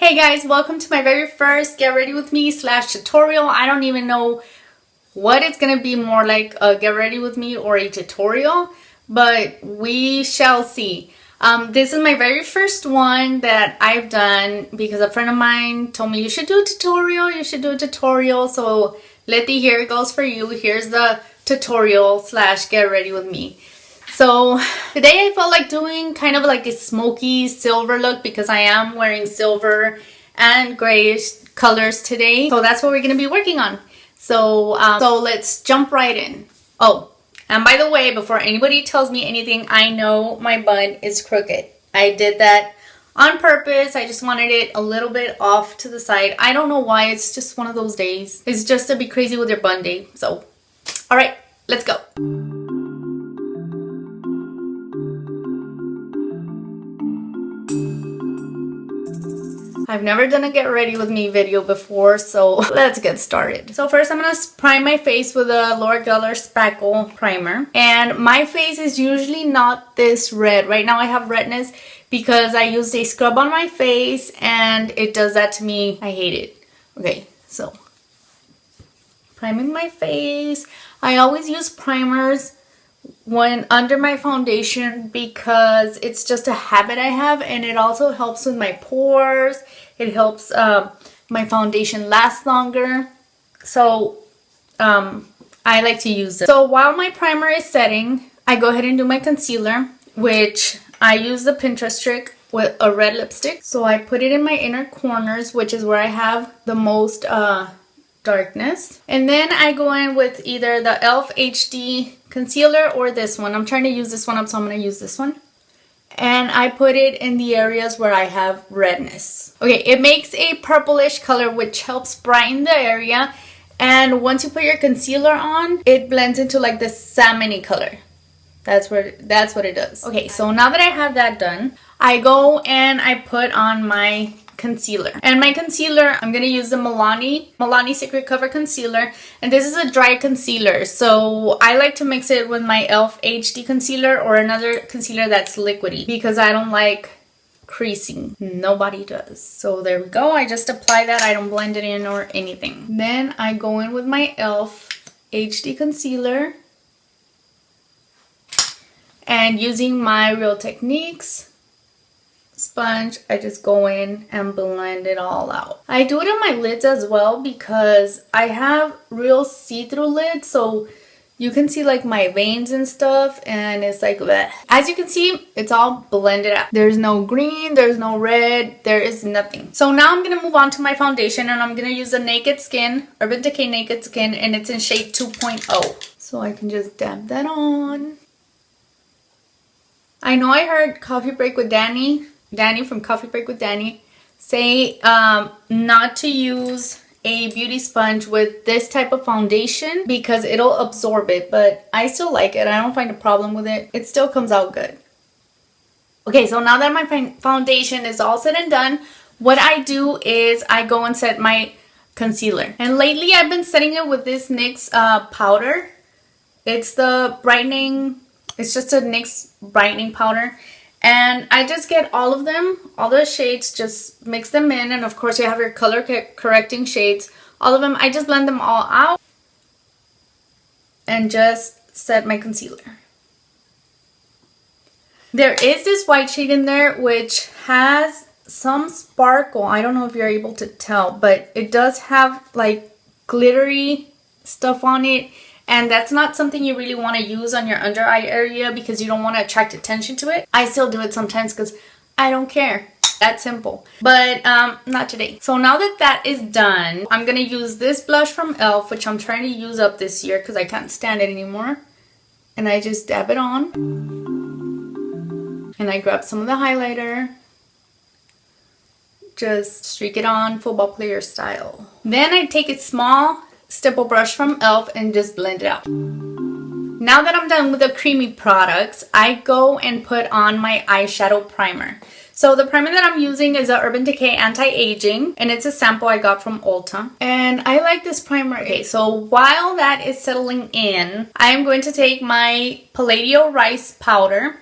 Hey guys, welcome to my very first Get Ready With Me / tutorial. I don't even know what it's going to be, more like a Get Ready With Me or a tutorial, but we shall see. This is my very first one that I've done because a friend of mine told me you should do a tutorial, So Letty, here it goes for you. Here's the tutorial / Get Ready With Me. So today I felt like doing kind of like a smoky silver look because I am wearing silver and grayish colors today. So that's what we're going to be working on. So let's jump right in. Oh, and by the way, before anybody tells me anything, I know my bun is crooked. I did that on purpose. I just wanted it a little bit off to the side. I don't know why. It's just one of those days. It's just to be crazy with your bun day. So, all right, let's go. I've never done a Get Ready With Me video before, so let's get started. So first I'm going to prime my face with a Laura Geller Spackle primer. And my face is usually not this red. Right now I have redness because I used a scrub on my face and it does that to me. I hate it. Okay, so priming my face. I always use primers when under my foundation because it's just a habit I have, and it also helps with my pores. It helps my foundation last longer. So I like to use it. So while my primer is setting, I go ahead and do my concealer, which I use the Pinterest trick with a red lipstick. So I put it in my inner corners, which is where I have the most darkness. And then I go in with either the e.l.f. HD concealer or this one. I'm trying to use this one up, so I'm going to use this one. And I put it in the areas where I have redness. Okay, it makes a purplish color, which helps brighten the area. And once you put your concealer on, it blends into like this salmon-y color. That's what it does. Okay, so now that I have that done, I go and I put on my concealer. And my concealer, I'm going to use the Milani Secret Cover Concealer. And this is a dry concealer. So I like to mix it with my e.l.f. HD concealer or another concealer that's liquidy because I don't like creasing. Nobody does. So there we go. I just apply that. I don't blend it in or anything. Then I go in with my e.l.f. HD concealer. And using my Real Techniques sponge, I just go in and blend it all out. I do it on my lids as well because I have real see-through lids, so you can see like my veins and stuff, and it's like bleh. As you can see, it's all blended out. There's no green, there's no red, there is nothing. So now I'm gonna move on to my foundation, and I'm gonna use the Naked Skin, Urban Decay Naked Skin, and it's in shade 2.0. So I can just dab that on. I know I heard Coffee Break with Danny from Coffee Break with Danny say not to use a beauty sponge with this type of foundation because it'll absorb it, but I still like it. I don't find a problem with it. It still comes out good. Okay, so now that my foundation is all said and done, what I do is I go and set my concealer. And lately I've been setting it with this NYX powder. It's the brightening, it's just a NYX brightening powder. And I just get all of them, all the shades, just mix them in. And of course you have your color correcting shades. All of them, I just blend them all out. And just set my concealer. There is this white shade in there which has some sparkle. I don't know if you're able to tell, but it does have like glittery stuff on it. And that's not something you really want to use on your under eye area because you don't want to attract attention to it. I still do it sometimes because I don't care. That's simple. But not today. So now that that is done, I'm going to use this blush from e.l.f. which I'm trying to use up this year because I can't stand it anymore. And I just dab it on. And I grab some of the highlighter. Just streak it on football player style. Then I take a small stipple brush from e.l.f. and just blend it out. Now that I'm done with the creamy products, I go and put on my eyeshadow primer. So the primer that I'm using is a Urban Decay Anti-Aging, and it's a sample I got from Ulta. And I like this primer. Okay, so while that is settling in, I'm going to take my Palladio Rice Powder.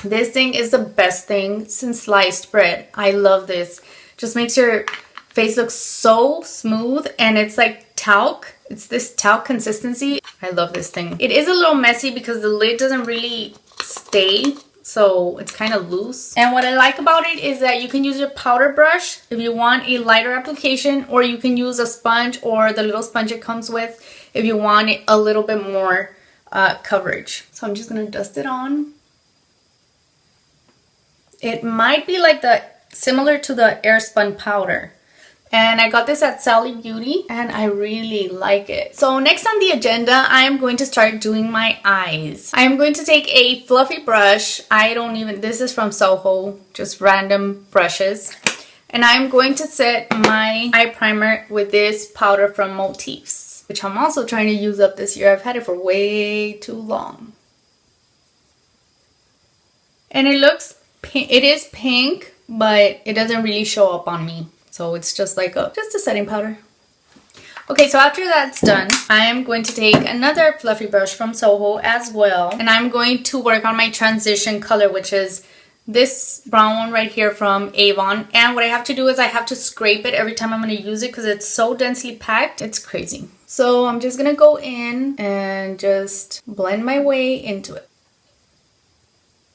This thing is the best thing since sliced bread. I love this. Just makes your face look so smooth, and it's like talc. It's this talc consistency. I love this thing. It is a little messy because the lid doesn't really stay, so it's kind of loose. And what I like about it is that you can use your powder brush if you want a lighter application, or you can use a sponge or the little sponge it comes with if you want it a little bit more coverage. So I'm just gonna dust it on. It might be like similar to the Airspun powder. And I got this at Sally Beauty, and I really like it. So next on the agenda, I am going to start doing my eyes. I am going to take a fluffy brush. This is from Soho, just random brushes. And I'm going to set my eye primer with this powder from Motifs, which I'm also trying to use up this year. I've had it for way too long. And it is pink, but it doesn't really show up on me. So it's just like just a setting powder. Okay, so after that's done, I am going to take another fluffy brush from Soho as well. And I'm going to work on my transition color, which is this brown one right here from Avon. And what I have to do is I have to scrape it every time I'm going to use it because it's so densely packed. It's crazy. So I'm just going to go in and just blend my way into it.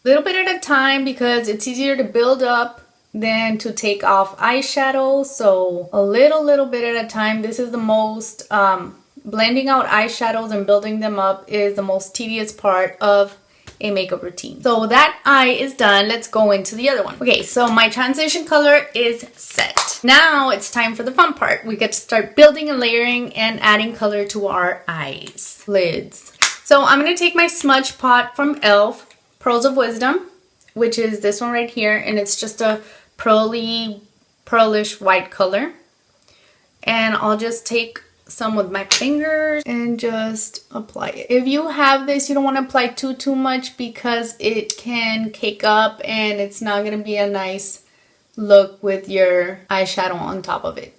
A little bit at a time because it's easier to build up than to take off eyeshadow. So a little bit at a time. This is the most blending out eyeshadows and building them up is the most tedious part of a makeup routine. So that eye is done. Let's go into the other one. Okay, so my transition color is set. Now it's time for the fun part. We get to start building and layering and adding color to our eyes, lids. So I'm going to take my smudge pot from e.l.f. Pearls of Wisdom, which is this one right here, and it's just a pearlish white color. And I'll just take some with my fingers and just apply it. If you have this, you don't want to apply too much because it can cake up and it's not going to be a nice look with your eyeshadow on top of it.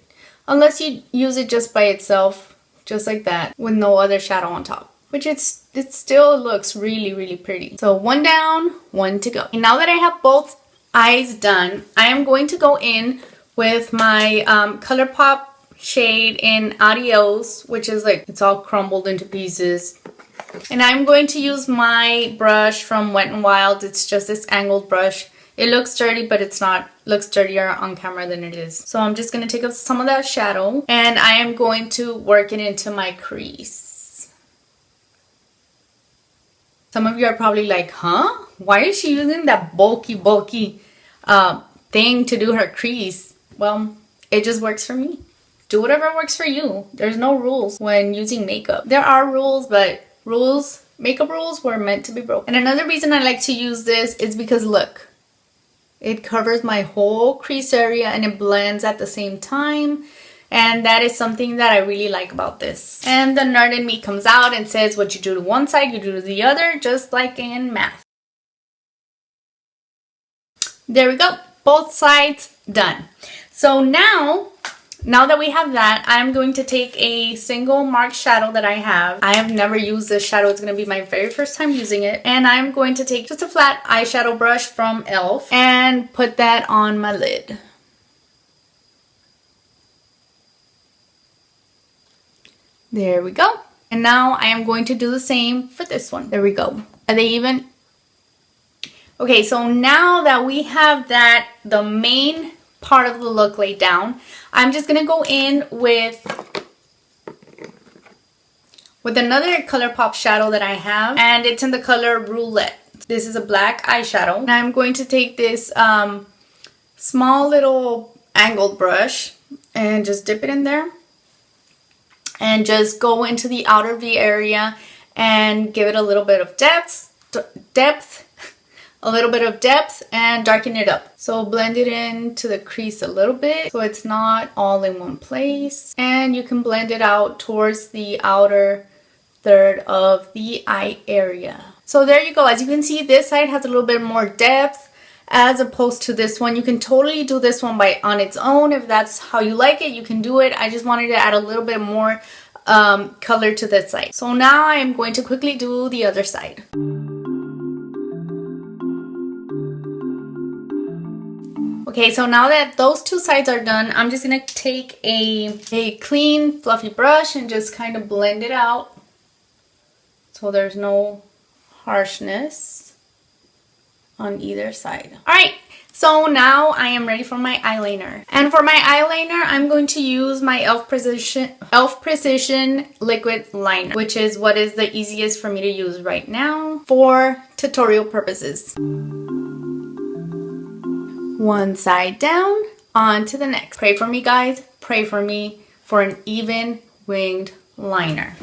Unless you use it just by itself, just like that, with no other shadow on top. Which it still looks really pretty. So one down, one to go. And now that I have both eyes done, I am going to go in with my ColourPop shade in Adios, which is like, it's all crumbled into pieces. And I'm going to use my brush from Wet n Wild. It's just this angled brush. It looks dirty, but it's not. It looks dirtier on camera than it is. So I'm just going to take up some of that shadow, and I am going to work it into my crease. Some of you are probably like, huh? Why is she using that bulky thing to do her crease? Well, it just works for me. Do whatever works for you. There's no rules when using makeup. There are rules, but makeup rules were meant to be broken. And another reason I like to use this is because look, it covers my whole crease area and it blends at the same time. And that is something that I really like about this. And the nerd in me comes out and says what you do to one side, you do to the other, just like in math. There we go. Both sides done. So now that we have that, I'm going to take a single mark shadow that I have. I have never used this shadow. It's going to be my very first time using it. And I'm going to take just a flat eyeshadow brush from e.l.f. and put that on my lid. There we go. And now I am going to do the same for this one. There we go. Are they even? Okay, so now that we have the main part of the look laid down, I'm just going to go in with another ColourPop shadow that I have, and it's in the color Roulette. This is a black eyeshadow. And I'm going to take this small little angled brush and just dip it in there. And just go into the outer V area and give it a little bit of depth, and darken it up. So blend it into the crease a little bit so it's not all in one place. And you can blend it out towards the outer third of the eye area. So there you go. As you can see, this side has a little bit more depth as opposed to this one. You can totally do this one on its own. If that's how you like it, you can do it. I just wanted to add a little bit more color to this side. So now I am going to quickly do the other side. Okay, so now that those two sides are done, I'm just gonna take a clean fluffy brush and just kind of blend it out so there's no harshness on either side. All right, so now I am ready for my eyeliner. And for my eyeliner, I'm going to use my e.l.f. Precision liquid liner, which is what is the easiest for me to use right now for tutorial purposes. One side down, on to the next. Pray for me, guys. Pray for me for an even winged liner.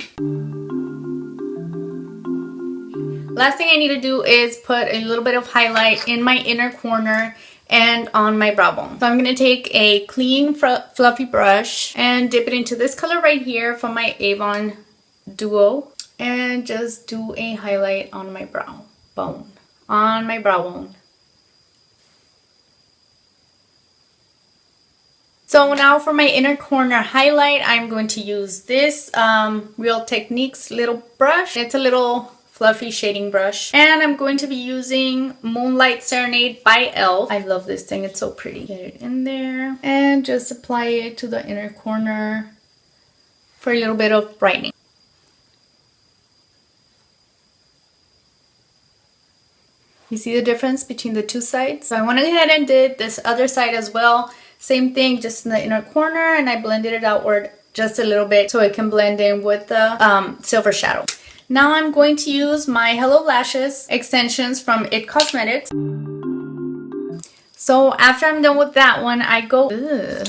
Last thing I need to do is put a little bit of highlight in my inner corner and on my brow bone. So I'm going to take a clean fluffy brush and dip it into this color right here from my Avon Duo and just do a highlight on my brow bone. On my brow bone. So now for my inner corner highlight, I'm going to use this Real Techniques little brush. It's a little fluffy shading brush. And I'm going to be using Moonlight Serenade by e.l.f. I love this thing. It's so pretty. Get it in there. And just apply it to the inner corner for a little bit of brightening. You see the difference between the two sides? So I went ahead and did this other side as well. Same thing, just in the inner corner, and I blended it outward just a little bit so it can blend in with the silver shadow. Now I'm going to use my Hello Lashes extensions from IT Cosmetics. So after I'm done with that one, I go... Ugh,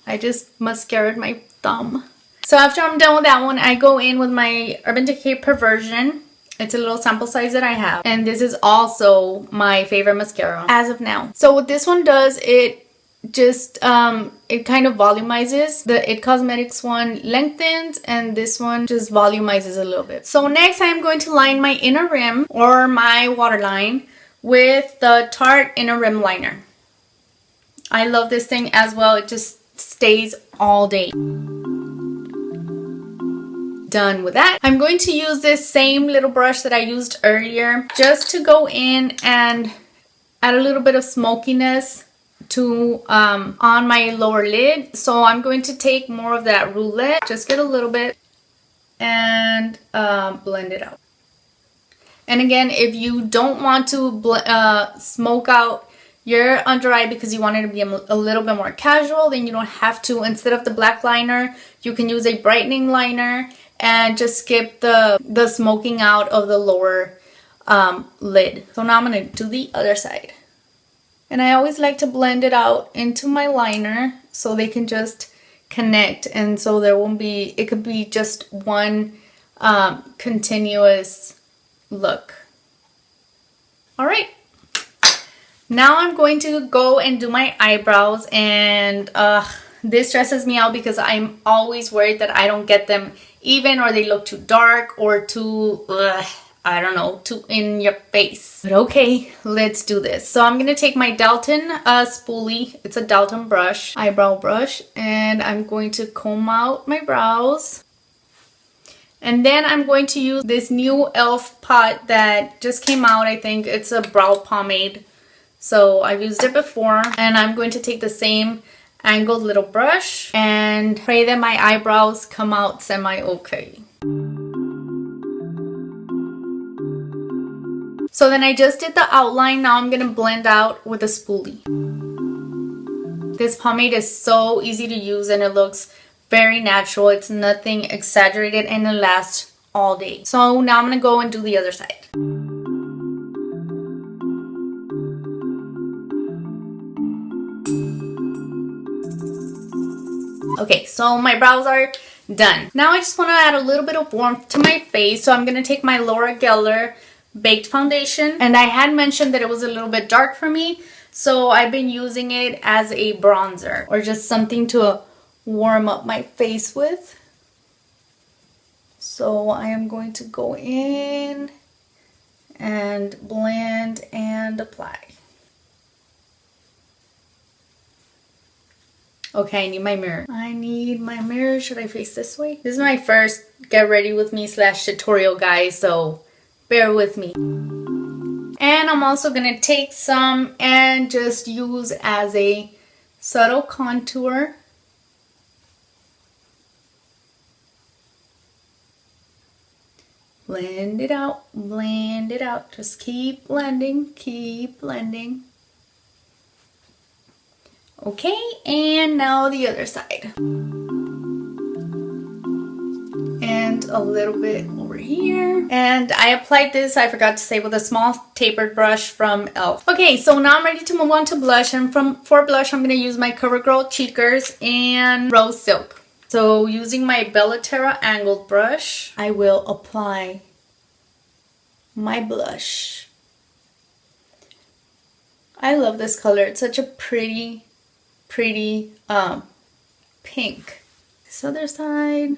I just mascaraed my thumb. So after I'm done with that one, I go in with my Urban Decay Perversion. It's a little sample size that I have. And this is also my favorite mascara as of now. So what this one does, it just it kind of volumizes. The IT Cosmetics one lengthens and this one just volumizes a little bit. So next I'm going to line my inner rim or my waterline with the Tarte Inner Rim Liner. I love this thing as well. It just stays all day. Done with that. I'm going to use this same little brush that I used earlier just to go in and add a little bit of smokiness to on my lower lid. So I'm going to take more of that roulette, just get a little bit and blend it out. And again, if you don't want to smoke out your under eye because you want it to be a little bit more casual, then you don't have to. Instead of the black liner, you can use a brightening liner and just skip the smoking out of the lower lid. So now I'm going to do the other side. And I always like to blend it out into my liner so they can just connect. And so there won't be, it could be just one continuous look. All right. Now I'm going to go and do my eyebrows. And this stresses me out because I'm always worried that I don't get them even or they look too dark or too... I don't know, too in your face. But okay, let's do this. So I'm going to take my Dalton spoolie. It's a Dalton brush, eyebrow brush. And I'm going to comb out my brows. And then I'm going to use this new e.l.f. pot that just came out, I think. It's a brow pomade. So I've used it before. And I'm going to take the same angled little brush and pray that my eyebrows come out semi-okay. So then I just did the outline. Now I'm going to blend out with a spoolie. This pomade is so easy to use and it looks very natural. It's nothing exaggerated and it lasts all day. So now I'm going to go and do the other side. Okay, so my brows are done. Now I just want to add a little bit of warmth to my face. So I'm going to take my Laura Geller Baked Foundation. And I had mentioned that it was a little bit dark for me. So I've been using it as a bronzer or just something to warm up my face with. So I am going to go in and blend and apply. Okay, I need my mirror. I need my mirror. Should I face this way? This is my first get ready with me / tutorial, guys, so bear with me. And And I'm also going to take some and just use as a subtle contour. Blend it out, blend it out. Just keep blending, keep blending. Okay, and now the other side. And a little bit over here. And I applied this, I forgot to say, with a small tapered brush from e.l.f. Okay, so now I'm ready to move on to blush. And for blush, I'm going to use my CoverGirl Cheekers and Rose Silk. So using my Bellaterra angled brush, I will apply my blush. I love this color. It's such a pretty pink. This other side.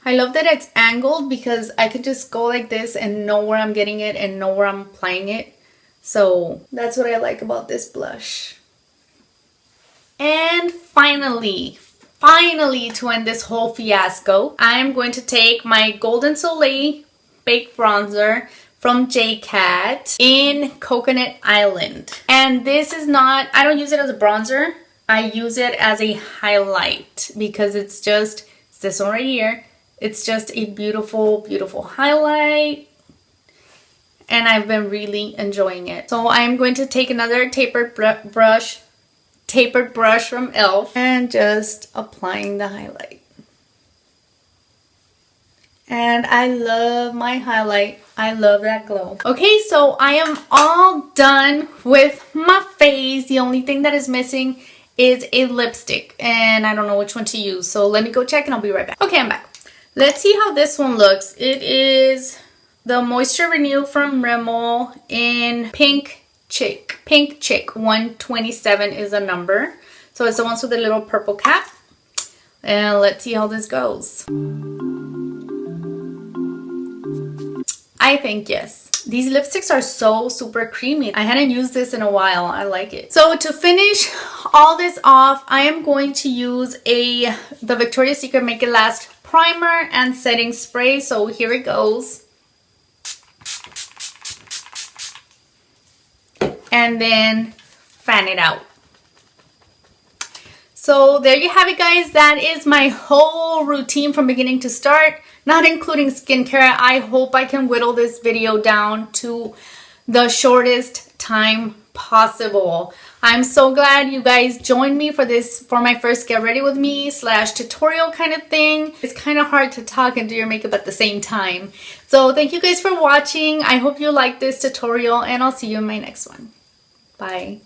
I love that it's angled because I could just go like this and know where I'm getting it and know where I'm applying it. So that's what I like about this blush. And finally to end this whole fiasco, I'm going to take my Golden Soleil Baked Bronzer from JCat in Coconut Island. And this is not, I don't use it as a bronzer. I use it as a highlight because it's this one right here. It's just a beautiful, beautiful highlight. And I've been really enjoying it. So I'm going to take another tapered brush from e.l.f. and just applying the highlight. And I love my highlight. I love that glow. Okay, so I am all done with my face. The only thing that is missing is a lipstick. And I don't know which one to use. So let me go check and I'll be right back. Okay, I'm back. Let's see how this one looks. It is the Moisture Renew from Rimmel in Pink Chick. Pink Chick 127 is the number. So it's the ones with the little purple cap. And let's see how this goes. I think yes. These lipsticks are so super creamy. I hadn't used this in a while. I like it. So to finish all this off, I am going to use the Victoria's Secret Make It Last primer and setting spray. So here it goes. And then fan it out. So there you have it, guys. That is my whole routine from beginning to start, not including skincare. I hope I can whittle this video down to the shortest time possible. I'm so glad you guys joined me for my first get ready with me / tutorial kind of thing. It's kind of hard to talk and do your makeup at the same time. So thank you guys for watching. I hope you liked this tutorial and I'll see you in my next one. Bye.